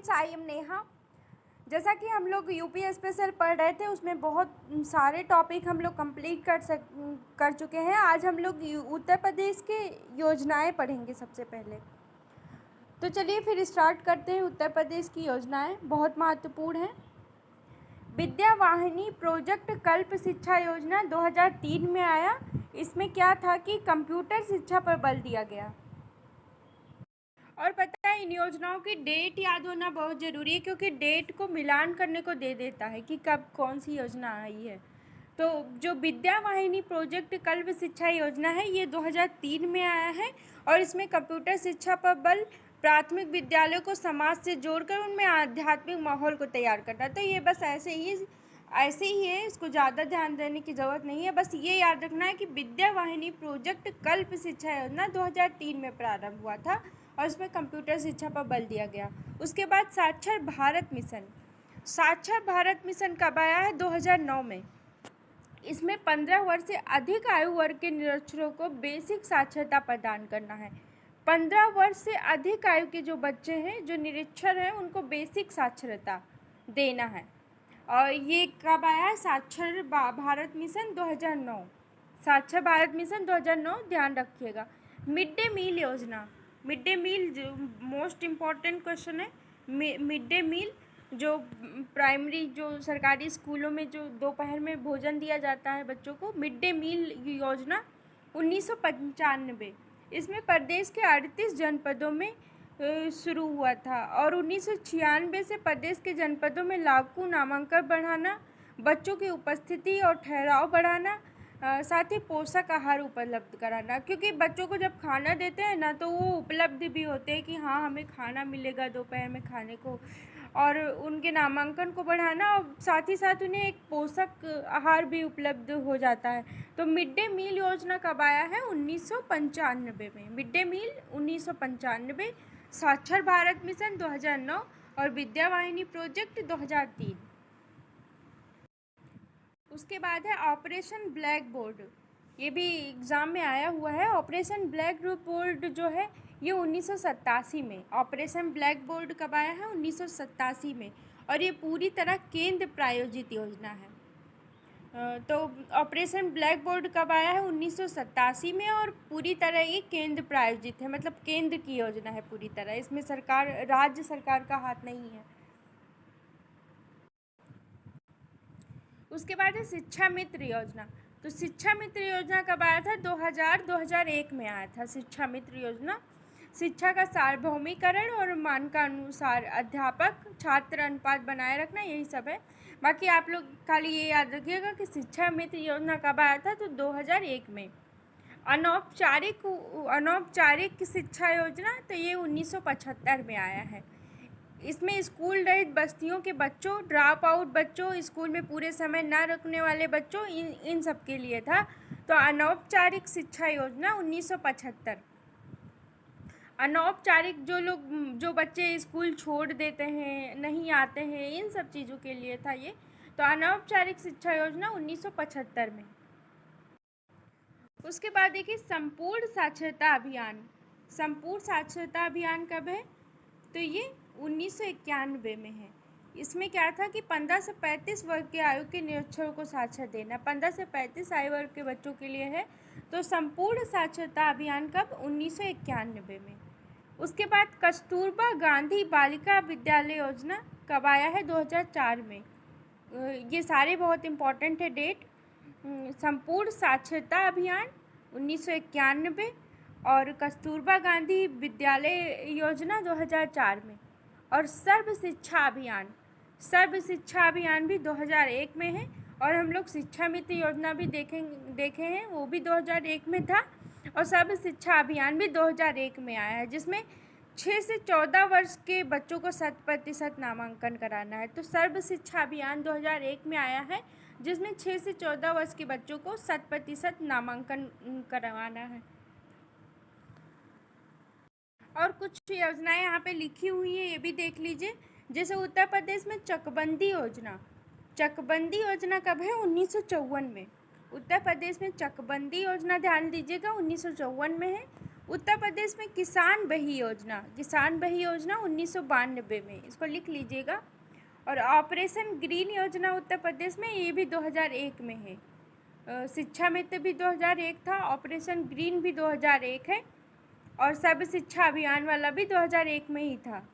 Students, I am Neha. जैसा कि हम लोग यूपी स्पेशल पढ़ रहे थे, उसमें बहुत सारे टॉपिक हम लोग कंप्लीट कर चुके हैं। आज हम लोग उत्तर प्रदेश के योजनाएं पढ़ेंगे सबसे पहले। तो चलिए फिर स्टार्ट करते हैं। उत्तर प्रदेश की योजनाएं बहुत महत्वपूर्ण हैं। विद्या वाहिनी प्रोजेक्ट कल्प शिक्षा योजना 2003 में आया। इसमें क्या था कि कंप्यूटर शिक्षा पर बल दिया गया। और पता है, इन योजनाओं की डेट याद होना बहुत ज़रूरी है, क्योंकि डेट को मिलान करने को दे देता है कि कब कौन सी योजना आई है। तो जो विद्या वाहिनी प्रोजेक्ट कल्प शिक्षा योजना है, ये 2003 में आया है और इसमें कंप्यूटर शिक्षा पर बल, प्राथमिक विद्यालयों को समाज से जोड़कर उनमें आध्यात्मिक माहौल को तैयार करना। तो ये बस ऐसे ही है, इसको ज़्यादा ध्यान देने की ज़रूरत नहीं है। बस ये याद रखना है कि विद्या वाहिनी प्रोजेक्ट कल्प शिक्षा योजना 2003 में प्रारंभ हुआ था और इसमें कंप्यूटर शिक्षा पर बल दिया गया। उसके बाद साक्षर भारत मिशन। साक्षर भारत मिशन कब आया है? 2009 में। इसमें 15 वर्ष से अधिक आयु वर्ग के निरक्षरों को बेसिक साक्षरता प्रदान करना है। 15 वर्ष से अधिक आयु के जो बच्चे हैं, जो निरक्षर हैं, उनको बेसिक साक्षरता देना है। और ये कब आया? साक्षर भारत मिशन 2009। साक्षर भारत मिशन 2009, ध्यान रखिएगा। मिड डे मील योजना। मिड डे मील जो मोस्ट इम्पॉर्टेंट क्वेश्चन है। मिड डे मील जो प्राइमरी, जो सरकारी स्कूलों में जो दोपहर में भोजन दिया जाता है बच्चों को, मिड डे मील योजना 1995। इसमें प्रदेश के 38 जनपदों में शुरू हुआ था और 1996 से प्रदेश के जनपदों में लाखों नामांकन बढ़ाना, बच्चों की उपस्थिति और ठहराव बढ़ाना, साथ ही पोषक आहार उपलब्ध कराना। क्योंकि बच्चों को जब खाना देते हैं ना, तो वो उपलब्ध भी होते हैं कि हाँ, हमें खाना मिलेगा दोपहर में खाने को, और उनके नामांकन को बढ़ाना, और साथ ही साथ उन्हें एक पोषक आहार भी उपलब्ध हो जाता है। तो मिड डे मील योजना कब आया है? 1995 में। मिड डे मील 1995, साक्षर भारत मिशन 2009 और विद्या वाहिनी प्रोजेक्ट 2003। उसके बाद है ऑपरेशन ब्लैक बोर्ड। ये भी एग्ज़ाम में आया हुआ है। ऑपरेशन ब्लैक बोर्ड जो है, ये 1987 में। ऑपरेशन ब्लैक बोर्ड कब आया है? 1987 में। और ये पूरी तरह केंद्र प्रायोजित योजना है। तो ऑपरेशन ब्लैक बोर्ड कब आया है? 1987 में, और पूरी तरह ये केंद्र प्रायोजित है, मतलब केंद्र की योजना है पूरी तरह। इसमें राज्य सरकार का हाथ नहीं है। उसके बाद है शिक्षा मित्र योजना। तो शिक्षा मित्र योजना कब आया था? 2001 में आया था शिक्षा मित्र योजना। शिक्षा का सार्वभौमिकरण और मानकानुसार अध्यापक छात्र अनुपात बनाए रखना, यही सब है। बाकी आप लोग खाली ये याद रखिएगा कि शिक्षा मित्र योजना कब आया था? तो 2001 में। अनौपचारिक शिक्षा योजना, तो ये 1975 में आया है। इसमें स्कूल रहित बस्तियों के बच्चों, ड्रॉप आउट बच्चों, स्कूल में पूरे समय ना रुकने वाले बच्चों, इन सब के लिए था। तो अनौपचारिक शिक्षा योजना 1975। अनौपचारिक जो बच्चे स्कूल छोड़ देते हैं, नहीं आते हैं, इन सब चीज़ों के लिए था ये। तो अनौपचारिक शिक्षा योजना 1975 में। उसके बाद देखिए संपूर्ण साक्षरता अभियान। संपूर्ण साक्षरता अभियान कब है? तो ये 1991 में है। इसमें क्या था कि 15 से 35 वर्ग के आयु के निरक्षरों को साक्षर देना। 15 से 35 आयु वर्ग के बच्चों के लिए है। तो संपूर्ण साक्षरता अभियान कब? 1991 में। उसके बाद कस्तूरबा गांधी बालिका विद्यालय योजना कब आया है? 2004 में। ये सारे बहुत इम्पॉर्टेंट है डेट। संपूर्ण साक्षरता अभियान 1991 और कस्तूरबा गांधी विद्यालय योजना 2004 में। और सर्व शिक्षा अभियान भी 2001 में है। और हम लोग शिक्षा मित्र योजना भी देखे हैं, वो भी 2001 में था। और सर्व शिक्षा अभियान भी 2001 में आया है, जिसमें 6 से 14 वर्ष के बच्चों को 100% नामांकन कराना है। तो सर्व शिक्षा अभियान 2001 में आया है, जिसमें 6 से 14 वर्ष के बच्चों को 100% नामांकन करवाना है। और कुछ योजनाएं यहाँ पे लिखी हुई है, ये भी देख लीजिए। जैसे उत्तर प्रदेश में चकबंदी योजना। चकबंदी योजना कब है? 1954 में। उत्तर प्रदेश में चकबंदी योजना ध्यान दीजिएगा 1954 में है। उत्तर प्रदेश में किसान बही योजना 1992 में, इसको लिख लीजिएगा। और ऑपरेशन ग्रीन योजना उत्तर प्रदेश में, ये भी 2001 में है। शिक्षा मित्र भी 2001 था, ऑपरेशन ग्रीन भी 2001 है, और सर्व शिक्षा अभियान वाला भी 2001 में ही था।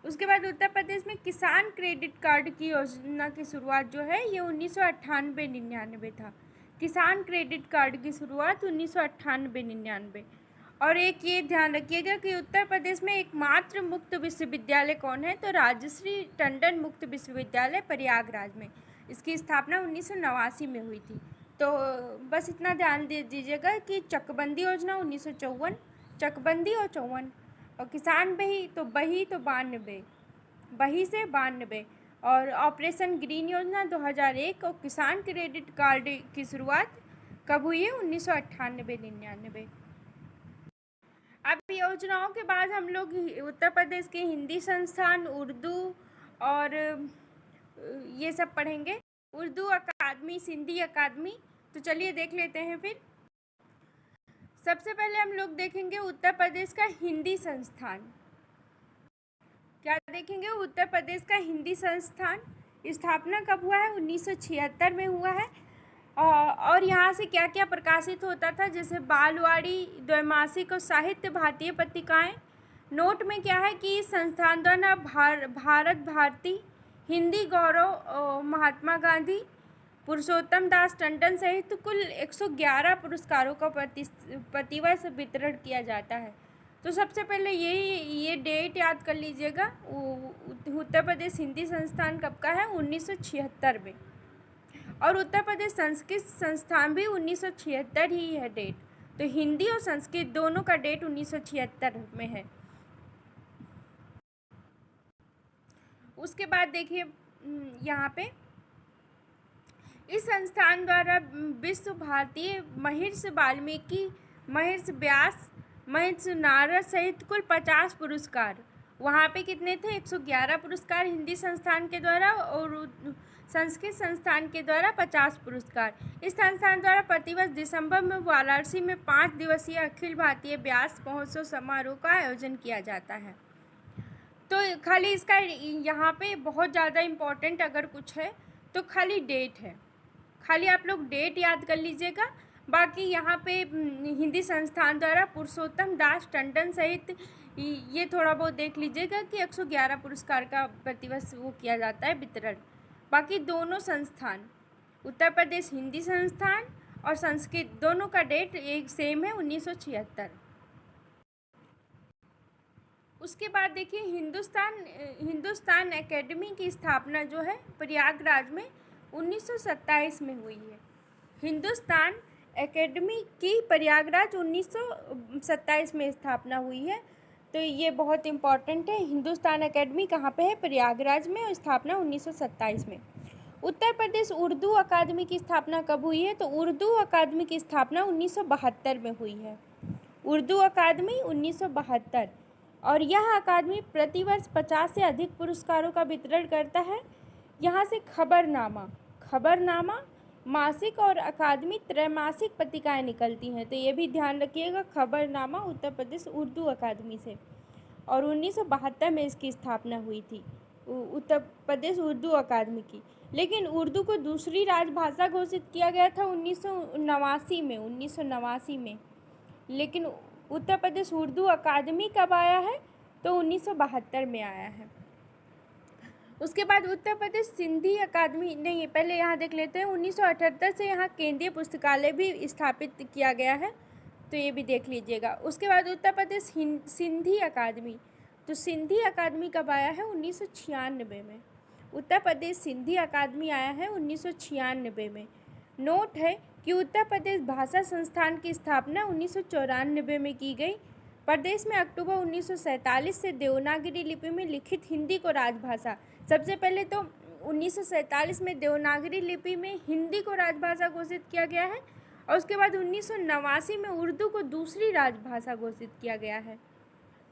उसके बाद उत्तर प्रदेश में किसान क्रेडिट कार्ड की योजना की शुरुआत जो है ये 1998-99 था। किसान क्रेडिट कार्ड की शुरुआत 1998-99। और एक ये ध्यान रखिएगा कि उत्तर प्रदेश में एकमात्र मुक्त विश्वविद्यालय कौन है, तो राजश्री टंडन मुक्त विश्वविद्यालय प्रयागराज में। इसकी स्थापना 1989 में हुई थी। तो बस इतना ध्यान दे दीजिएगा कि चकबंदी योजना 1954, चकबंदी और 54, और किसान बही तो 92, बही से 92, और ऑपरेशन ग्रीन योजना 2001, और किसान क्रेडिट कार्ड की शुरुआत कब हुई है, 1998-99। अब योजनाओं के बाद हम लोग उत्तर प्रदेश के हिंदी संस्थान, उर्दू और ये सब पढ़ेंगे, उर्दू अकादमी, सिंधी अकादमी। तो चलिए देख लेते हैं। फिर सबसे पहले हम लोग देखेंगे उत्तर प्रदेश का हिंदी संस्थान। क्या देखेंगे? उत्तर प्रदेश का हिंदी संस्थान स्थापना कब हुआ है? 1976 में हुआ है। और यहाँ से क्या क्या प्रकाशित होता था, जैसे बालवाड़ी, द्वैमासिक और साहित्य भारतीय पत्रिकाएं। नोट में क्या है कि इस संस्थान द्वारा भारत भारती, हिंदी गौरव, महात्मा गांधी, पुरुषोत्तम दास टंडन सहित कुल 111 पुरस्कारों का प्रतिवर्ष वितरण किया जाता है। तो सबसे पहले ये डेट याद कर लीजिएगा। उत्तर प्रदेश हिंदी संस्थान कब का है? 1976 में। और उत्तर प्रदेश संस्कृत संस्थान भी 1976 ही है डेट। तो हिंदी और संस्कृत दोनों का डेट 1976 में है। उसके बाद देखिए यहाँ पे इस संस्थान द्वारा विश्व भारतीय, महर्षि वाल्मीकि, महर्षि व्यास, महर्षि नारद सहित कुल 50 पुरस्कार। वहाँ पे कितने थे? 111 पुरस्कार हिंदी संस्थान के द्वारा, और संस्कृत संस्थान के द्वारा 50 पुरस्कार। इस संस्थान द्वारा प्रतिवर्ष दिसंबर में वाराणसी में 5 दिवसीय अखिल भारतीय व्यास महोत्सव समारोह का आयोजन किया जाता है। तो खाली इसका यहाँ पे बहुत ज़्यादा इम्पोर्टेंट अगर कुछ है तो खाली डेट है, खाली आप लोग डेट याद कर लीजिएगा। बाकी यहाँ पे हिंदी संस्थान द्वारा पुरुषोत्तम दास टंडन सहित ये थोड़ा बहुत देख लीजिएगा कि 111 पुरस्कार का प्रतिवर्ष वो किया जाता है वितरण। बाकी दोनों संस्थान, उत्तर प्रदेश हिंदी संस्थान और संस्कृत, दोनों का डेट एक सेम है, 1976। उसके बाद देखिए हिंदुस्तान एकेडमी की स्थापना जो है प्रयागराज में 1927 में हुई है। हिंदुस्तान एकेडमी की प्रयागराज 1927 में स्थापना हुई है। तो ये बहुत इम्पॉर्टेंट है। हिंदुस्तान एकेडमी कहाँ पे है? प्रयागराज में, और स्थापना 1927 में। उत्तर प्रदेश उर्दू अकादमी की स्थापना कब हुई है? तो उर्दू अकादमी की स्थापना 1972 में हुई है। उर्दू अकादमी 1972। और यह अकादमी प्रतिवर्ष 50 से अधिक पुरस्कारों का वितरण करता है। यहाँ से खबरनामा मासिक और अकादमी त्रैमासिक पत्रिकाएं निकलती हैं। तो ये भी ध्यान रखिएगा, खबरनामा उत्तर प्रदेश उर्दू अकादमी से। और 1972 में इसकी स्थापना हुई थी, उत्तर प्रदेश उर्दू अकादमी की। लेकिन उर्दू को दूसरी राजभाषा घोषित किया गया था 1989 में। लेकिन उत्तर प्रदेश उर्दू अकादमी कब आया है? तो 1972 में आया है। उसके बाद उत्तर प्रदेश सिंधी अकादमी, नहीं पहले यहाँ देख लेते हैं, 1978 से यहाँ केंद्रीय पुस्तकालय भी स्थापित किया गया है। तो ये भी देख लीजिएगा। उसके बाद उत्तर प्रदेश सिंधी अकादमी, तो सिंधी अकादमी कब आया है? 1996 में। उत्तर प्रदेश सिंधी अकादमी आया है 1996 में। नोट है कि उत्तर प्रदेश भाषा संस्थान की स्थापना 1994 में की गई। प्रदेश में अक्टूबर 1947 से देवनागरी लिपि में लिखित हिंदी को राजभाषा, सबसे पहले तो 1947 में देवनागरी लिपि में हिंदी को राजभाषा घोषित किया गया है। और उसके बाद 1989 में उर्दू को दूसरी राजभाषा घोषित किया गया है।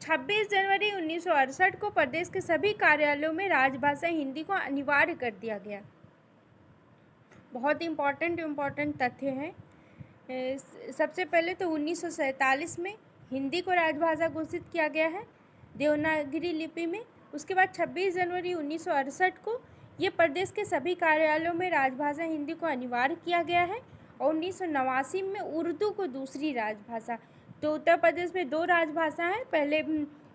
26 जनवरी 1968 को प्रदेश के सभी कार्यालयों में राजभाषा हिंदी को अनिवार्य कर दिया गया। बहुत इम्पॉर्टेंट तथ्य हैं। सबसे पहले तो 1947 में हिंदी को राजभाषा घोषित किया गया है देवनागरी लिपि में। उसके बाद 26 जनवरी 1968 को ये प्रदेश के सभी कार्यालयों में राजभाषा हिंदी को अनिवार्य किया गया है। और 1989 में उर्दू को दूसरी राजभाषा। तो उत्तर प्रदेश में 2 राजभाषा हैं, पहले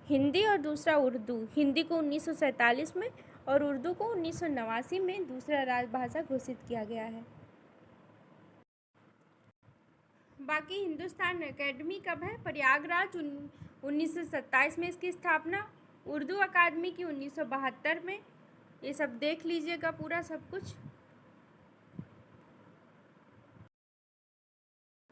हिंदी और दूसरा उर्दू। हिंदी को 1947 में और उर्दू को 1989 में दूसरा राजभाषा घोषित किया गया है। बाकी हिंदुस्तान अकेडमी कब है? प्रयागराज 1927 में इसकी स्थापना। उर्दू अकादमी की 1972 में। ये सब देख लीजिएगा पूरा सब कुछ।